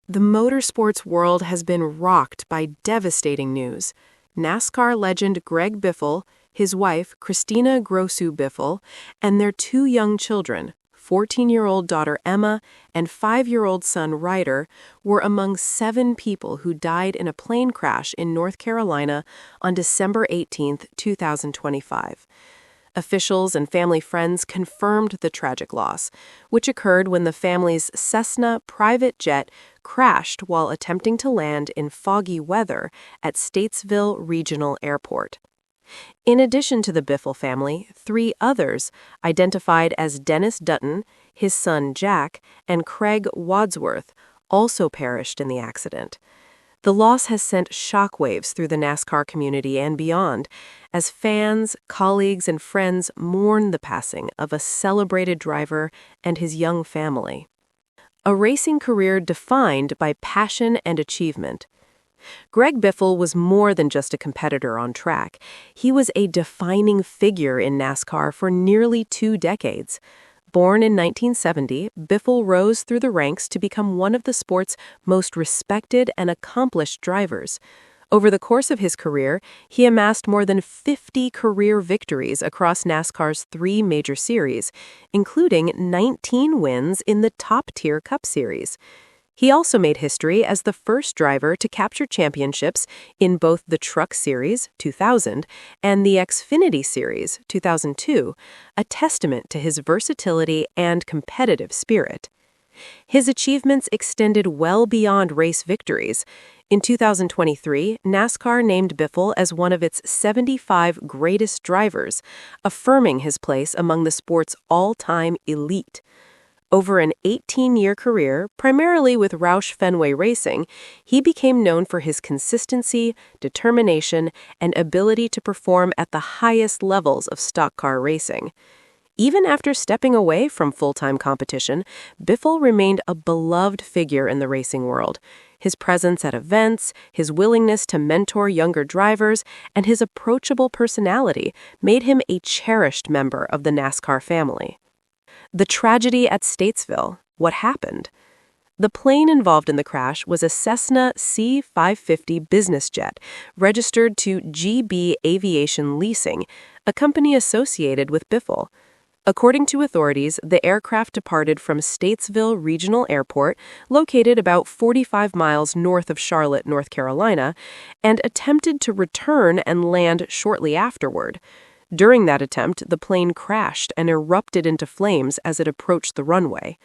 The motorsports world has been rocked by devastating news. NASCAR legend Greg Biffle, his wife Cristina Biffle, and their two young children, 14-year-old daughter Emma and 5-year-old son Ryder, were among 7 people who died in a plane crash in North Carolina on December 18, 2025. Officials and family friends confirmed the tragic loss, which occurred when the family's Cessna private jet crashed while attempting to land in foggy weather at Statesville Regional Airport. In addition to the Biffle family, 3 others, identified as Dennis Dutton, his son Jack, and Craig Wadsworth, also perished in the accident. The loss has sent shockwaves through the NASCAR community and beyond, as fans, colleagues, and friends mourn the passing of a celebrated driver and his young family. A racing career defined by passion and achievement. Greg Biffle was more than just a competitor on track. He was a defining figure in NASCAR for nearly 2 decades. Born in 1970, Biffle rose through the ranks to become one of the sport's most respected and accomplished drivers. Over the course of his career, he amassed more than 50 career victories across NASCAR's 3 major series, including 19 wins in the top-tier Cup Series. He also made history as the first driver to capture championships in both the Truck Series, 2000, and the Xfinity Series, 2002, a testament to his versatility and competitive spirit. His achievements extended well beyond race victories. In 2023, NASCAR named Biffle as one of its 75 greatest drivers, affirming his place among the sport's all-time elite. Over an 18-year career, primarily with Roush Fenway Racing, he became known for his consistency, determination, and ability to perform at the highest levels of stock car racing. Even after stepping away from full-time competition, Biffle remained a beloved figure in the racing world. His presence at events, his willingness to mentor younger drivers, and his approachable personality made him a cherished member of the NASCAR family. The tragedy at Statesville. What happened? The plane involved in the crash was a Cessna C550 business jet, registered to GB Aviation Leasing, a company associated with Biffle. According to authorities, the aircraft departed from Statesville Regional Airport, located about 45 miles north of Charlotte, North Carolina, and attempted to return and land shortly afterward. During that attempt, the plane crashed and erupted into flames as it approached the runway.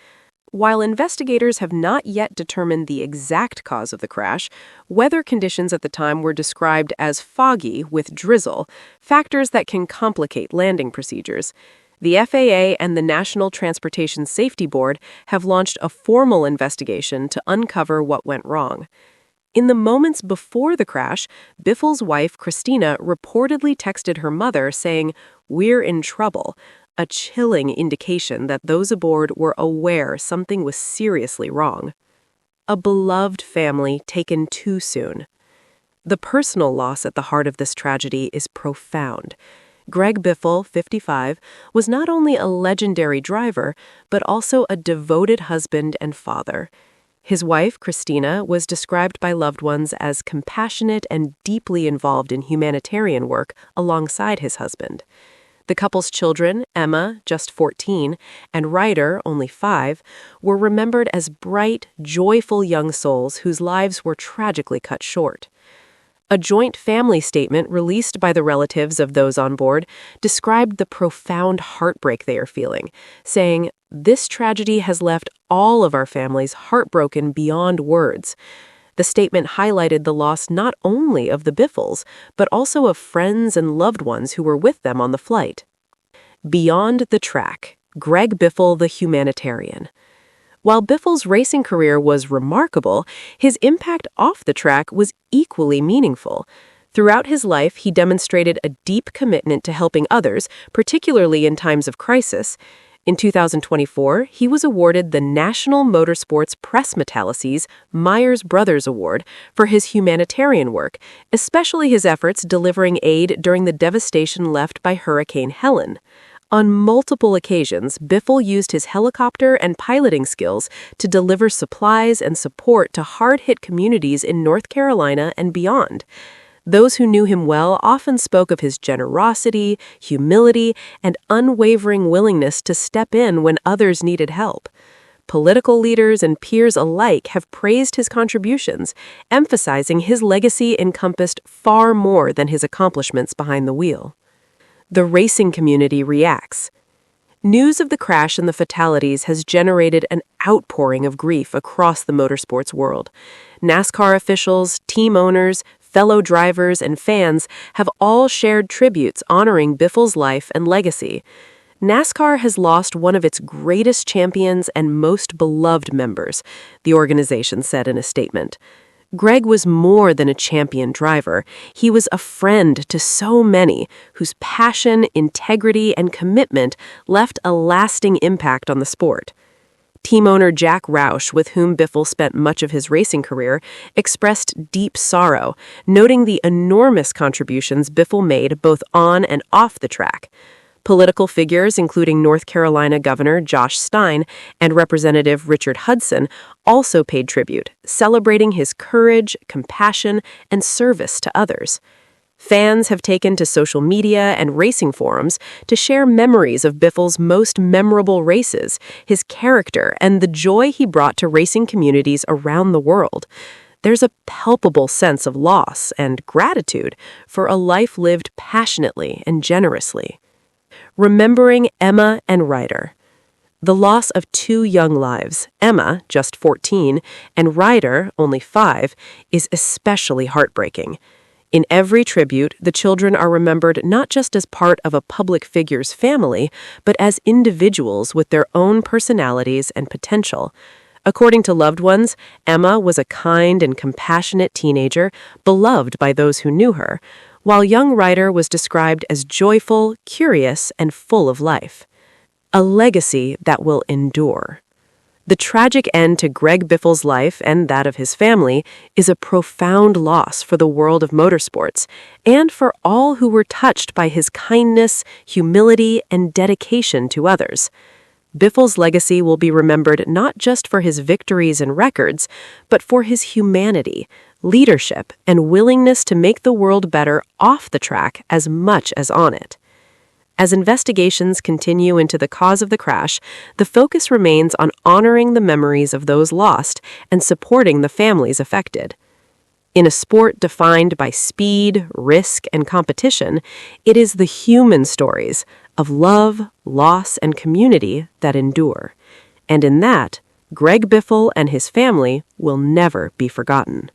While investigators have not yet determined the exact cause of the crash, weather conditions at the time were described as foggy with drizzle, factors that can complicate landing procedures. The FAA and the National Transportation Safety Board have launched a formal investigation to uncover what went wrong. In the moments before the crash, Biffle's wife, Cristina, reportedly texted her mother saying, "We're in trouble," a chilling indication that those aboard were aware something was seriously wrong. A beloved family taken too soon. The personal loss at the heart of this tragedy is profound. Greg Biffle, 55, was not only a legendary driver, but also a devoted husband and father. His wife, Cristina, was described by loved ones as compassionate and deeply involved in humanitarian work alongside his husband. The couple's children, Emma, just 14, and Ryder, only 5, were remembered as bright, joyful young souls whose lives were tragically cut short. A joint family statement released by the relatives of those on board described the profound heartbreak they are feeling, saying, "This tragedy has left all of our families heartbroken beyond words." The statement highlighted the loss not only of the Biffles, but also of friends and loved ones who were with them on the flight. Beyond the track, Greg Biffle the humanitarian. While Biffle's racing career was remarkable, his impact off the track was equally meaningful. Throughout his life, he demonstrated a deep commitment to helping others, particularly in times of crisis. In 2024, he was awarded the National Motorsports Press Metallices Myers Brothers Award for his humanitarian work, especially his efforts delivering aid during the devastation left by Hurricane Helen. On multiple occasions, Biffle used his helicopter and piloting skills to deliver supplies and support to hard-hit communities in North Carolina and beyond. Those who knew him well often spoke of his generosity, humility, and unwavering willingness to step in when others needed help. Political leaders and peers alike have praised his contributions, emphasizing his legacy encompassed far more than his accomplishments behind the wheel. The racing community reacts. News of the crash and the fatalities has generated an outpouring of grief across the motorsports world. NASCAR officials, team owners, fellow drivers, and fans have all shared tributes honoring Biffle's life and legacy. NASCAR has lost one of its greatest champions and most beloved members, the organization said in a statement. Greg was more than a champion driver. He was a friend to so many whose passion, integrity, and commitment left a lasting impact on the sport. Team owner Jack Roush, with whom Biffle spent much of his racing career, expressed deep sorrow, noting the enormous contributions Biffle made both on and off the track. Political figures, including North Carolina Governor Josh Stein and Representative Richard Hudson, also paid tribute, celebrating his courage, compassion, and service to others. Fans have taken to social media and racing forums to share memories of Biffle's most memorable races, his character, and the joy he brought to racing communities around the world. There's a palpable sense of loss and gratitude for a life lived passionately and generously. Remembering Emma and Ryder. The loss of two young lives, Emma, just 14, and Ryder, only 5, is especially heartbreaking. In every tribute, the children are remembered not just as part of a public figure's family, but as individuals with their own personalities and potential. According to loved ones, Emma was a kind and compassionate teenager, beloved by those who knew her, while young Ryder was described as joyful, curious, and full of life. A legacy that will endure. The tragic end to Greg Biffle's life and that of his family is a profound loss for the world of motorsports and for all who were touched by his kindness, humility, and dedication to others. Biffle's legacy will be remembered not just for his victories and records, but for his humanity, leadership, and willingness to make the world better off the track as much as on it. As investigations continue into the cause of the crash, the focus remains on honoring the memories of those lost and supporting the families affected. In a sport defined by speed, risk, and competition, it is the human stories of love, loss, and community that endure. And in that, Greg Biffle and his family will never be forgotten.